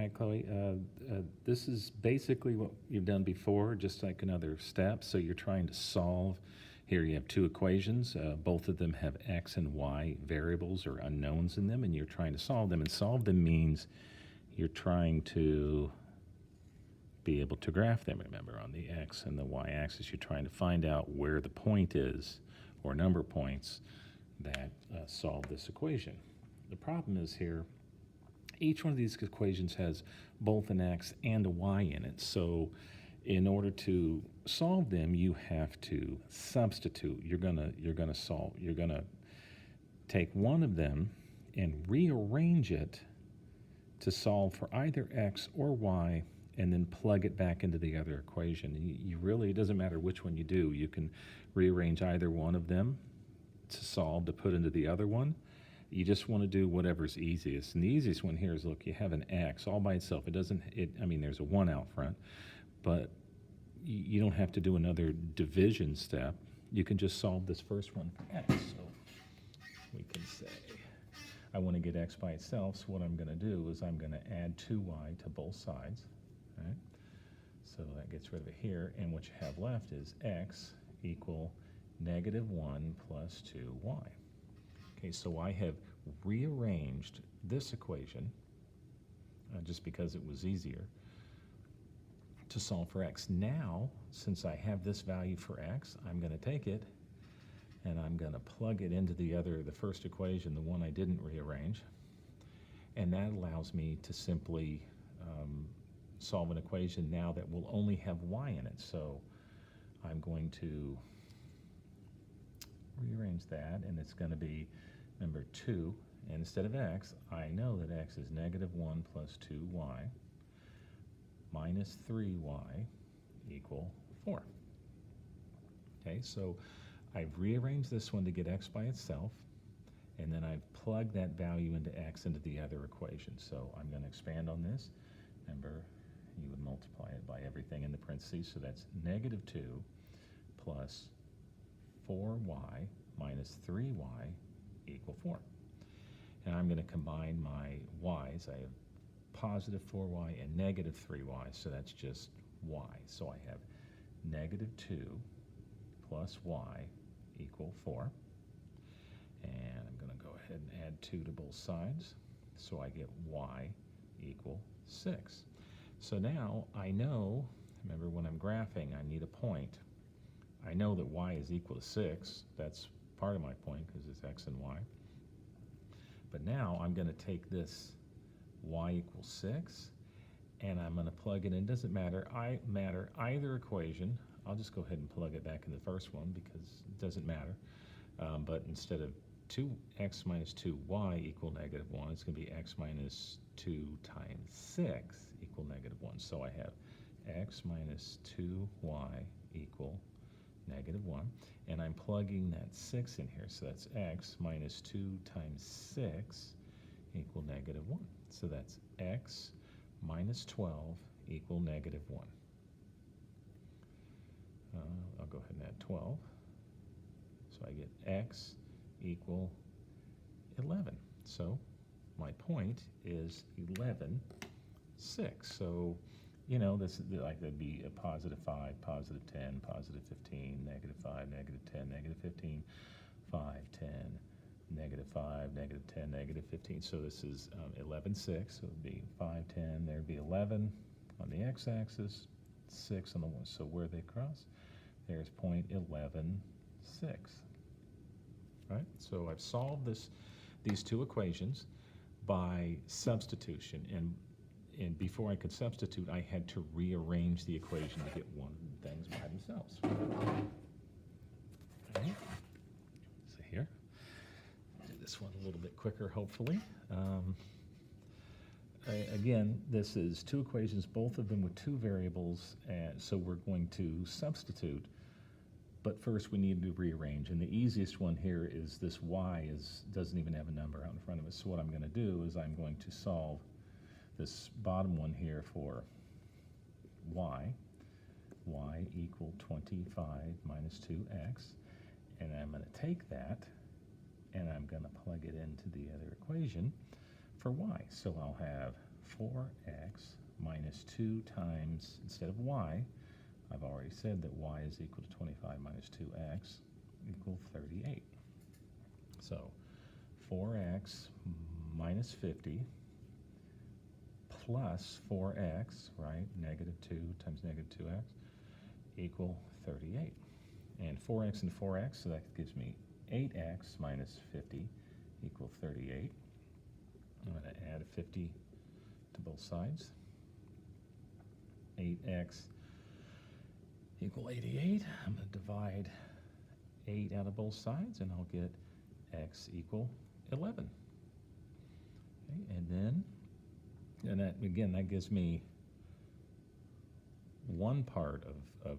right, Chloe. This is basically what you've done before, just like another step. So you're trying to solve. Here you have two equations. Both of them have x and y variables or unknowns in them, and you're trying to solve them. And solve them means you're trying to be able to graph them. Remember, on the x and the y-axis, you're trying to find out where the point is, or number of points, that solve this equation. The problem is here, each one of these equations has both an x and a y in it. So in order to solve them, you have to substitute. You're gonna take one of them and rearrange it to solve for either x or y, and then plug it back into the other equation. You really, it doesn't matter which one you do. You can rearrange either one of them to solve, to put into the other one. You just want to do whatever's easiest. And the easiest one here is, look, you have an x all by itself. I mean, there's a 1 out front, but you don't have to do another division step. You can just solve this first one for x. So we can say, I want to get x by itself, so what I'm going to do is I'm going to add 2y to both sides. Right? So that gets rid of it here, and what you have left is x equal -1 plus 2y. Okay, so I have rearranged this equation, just because it was easier, to solve for x. Now, since I have this value for x, I'm going to take it and I'm going to plug it into the first equation, the one I didn't rearrange, and that allows me to simply solve an equation now that will only have y in it. So I'm going to rearrange that, and it's going to be, remember, 2, and instead of x, I know that x is -1 plus 2y minus 3y equal 4. Okay, so I've rearranged this one to get x by itself, and then I've plugged that value into x into the other equation. So I'm going to expand on this. Remember, you would multiply it by everything in the parentheses, so that's -2 plus 4y minus 3y equal 4. And I'm going to combine my y's. I have positive 4y and negative 3y, so that's just y. So I have -2 plus y equal 4. And I'm going to go ahead and add 2 to both sides, so I get y equal 6. So now I know, remember, when I'm graphing, I need a point. I know that y is equal to 6. That's part of my point because it's x and y. But now I'm going to take this y equals 6, and I'm going to plug it in. It doesn't matter either equation. I'll just go ahead and plug it back in the first one because it doesn't matter. But instead of 2x minus 2y equal -1, it's going to be x minus 2 times 6 equal -1. So I have x minus 2y equal -1, and I'm plugging that 6 in here, so that's x minus 2 times 6 equal -1. So that's x minus 12 equal -1. I'll go ahead and add 12. So I get x equal 11. So my point is 11, 6. So, you know, this like that'd be a +5, +10, +15, -5, -10, -15, 5, 10, -5, -10, -15. So this is 11, 6. So it would be 5, 10. There'd be 11 on the x-axis, 6 on the y. So where they cross, there's point 11, 6. Right? So I've solved these two equations by substitution, and before I could substitute, I had to rearrange the equation to get one things by themselves. Okay. So here, do this one a little bit quicker, hopefully. Again, this is two equations, both of them with two variables, and so we're going to substitute. But first we need to rearrange, and the easiest one here is this y doesn't even have a number out in front of us. So what I'm going to do is I'm going to solve this bottom one here for y equal 25 minus 2x, and I'm going to take that and I'm going to plug it into the other equation for y. So I'll have 4x minus 2 times, instead of y, I've already said that y is equal to 25 minus 2x equal 38. So 4x minus 50 plus 4x, right, negative 2 times negative 2x equal 38. And 4x and 4x, so that gives me 8x minus 50 equal 38. I'm going to add a 50 to both sides. 8x equal 88. I'm going to divide 8 out of both sides, and I'll get x equal 11. Okay, and then, and that again, that gives me one part of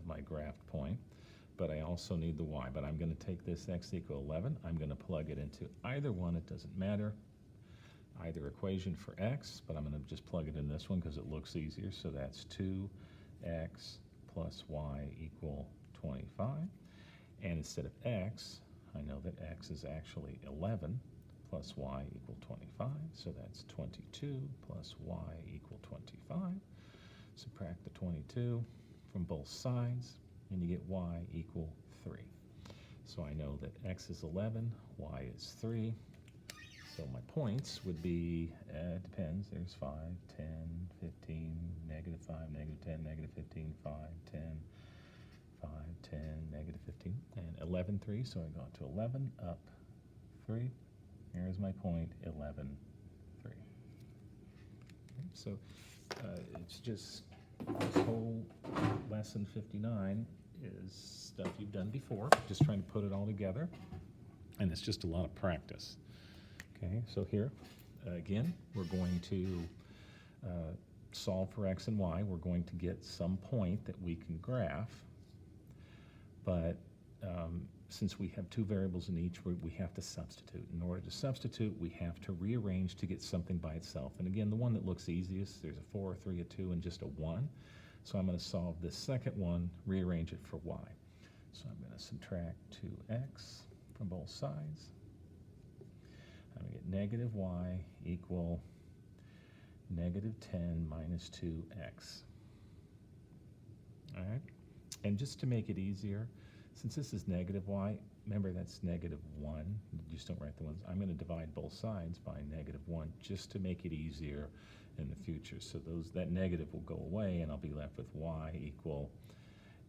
my graphed point, but I also need the y. But I'm going to take this x equal 11. I'm going to plug it into either one. It doesn't matter, either equation for x, but I'm going to just plug it in this one because it looks easier. So that's 2x plus y equal 25. And instead of x, I know that x is actually 11 plus y equal 25. So that's 22 plus y equal 25. Subtract the 22 from both sides, and you get y equal 3. So I know that x is 11, y is 3. So my points would be, it depends, there's 5, 10, 15, negative 5, negative 10, negative 15, 5, 10, 5, 10, negative 15, and 11, 3. So I go to 11, up 3. Here's my point, 11, 3. Okay, so it's just, this whole lesson 59 is stuff you've done before, just trying to put it all together, and it's just a lot of practice. Okay, so here, again, we're going to solve for x and y. We're going to get some point that we can graph, but since we have two variables in each, we have to substitute. In order to substitute, we have to rearrange to get something by itself. And again, the one that looks easiest, there's a 4, a 3, a 2, and just a 1. So I'm going to solve this second one, rearrange it for y. So I'm going to subtract 2x from both sides. I'm going to get negative y equal negative 10 minus 2x. All right? And just to make it easier, since this is negative y, remember that's negative 1. You just don't write the ones. I'm going to divide both sides by negative 1 just to make it easier in the future. So that negative will go away, and I'll be left with y equal,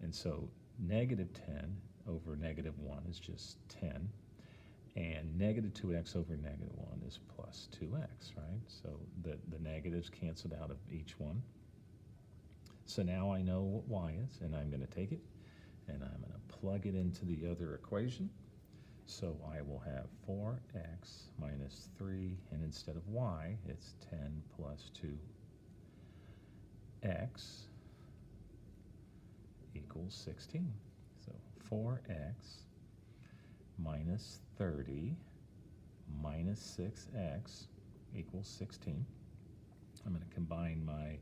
and so negative 10 over negative 1 is just 10. And negative 2x over negative 1 is plus 2x, right? So the negatives canceled out of each one. So now I know what y is, and I'm going to take it, and I'm going to plug it into the other equation. So I will have 4x minus 3, and instead of y, it's 10 plus 2x equals 16. So 4x minus 30 minus 6x equals 16. I'm going to combine my,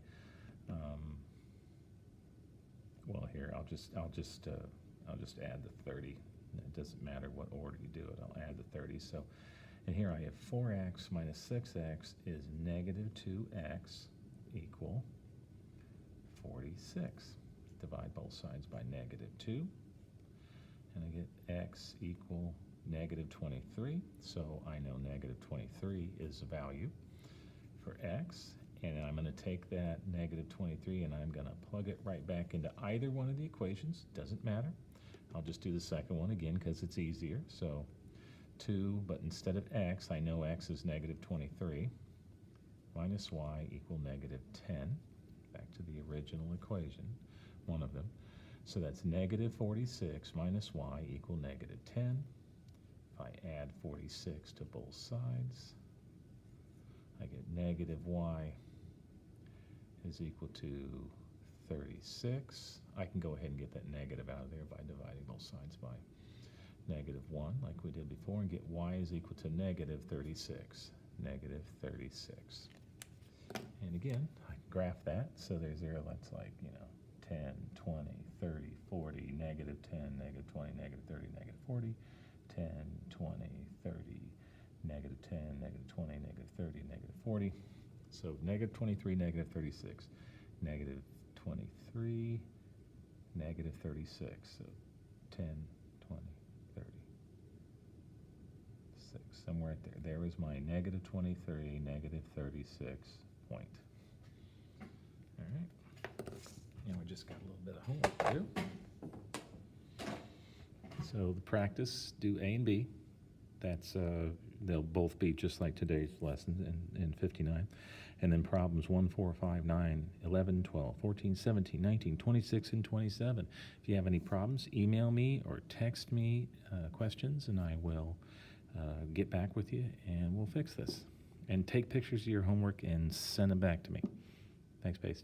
well, here I'll just add the 30. It doesn't matter what order you do it. I'll add the 30. So, and here I have 4x minus 6x is negative 2x equal 46. Divide both sides by negative 2. And I get x equal negative 23. So I know negative 23 is the value for x. And I'm going to take that negative 23 and I'm going to plug it right back into either one of the equations. Doesn't matter. I'll just do the second one again because it's easier. So 2, but instead of x, I know x is negative 23 minus y equal negative 10. Back to the original equation, one of them. So that's negative 46 minus y equal negative 10. If I add 46 to both sides, I get negative y is equal to 36. I can go ahead and get that negative out of there by dividing both sides by negative 1 like we did before and get y is equal to negative 36. Negative 36. And again, I can graph that. So there's 0, that's like, 10, 20, 30, 40, negative 10, negative 20, negative 30, negative 40, 10, 20, 30, negative 10, negative 20, negative 30, negative 40. So negative 23, negative 36. Negative 23, negative 36. So 10, 20, 30, 6. Somewhere right there. There is my negative 23, negative 36 point. All right. And we just got a little bit of homework to do. So the practice, do A and B. That's, they'll both be just like today's lesson in 59. And then problems 1, 4, 5, 9, 11, 12, 14, 17, 19, 26, and 27. If you have any problems, email me or text me questions, and I will get back with you, and we'll fix this. And take pictures of your homework and send them back to me. Thanks, Pace.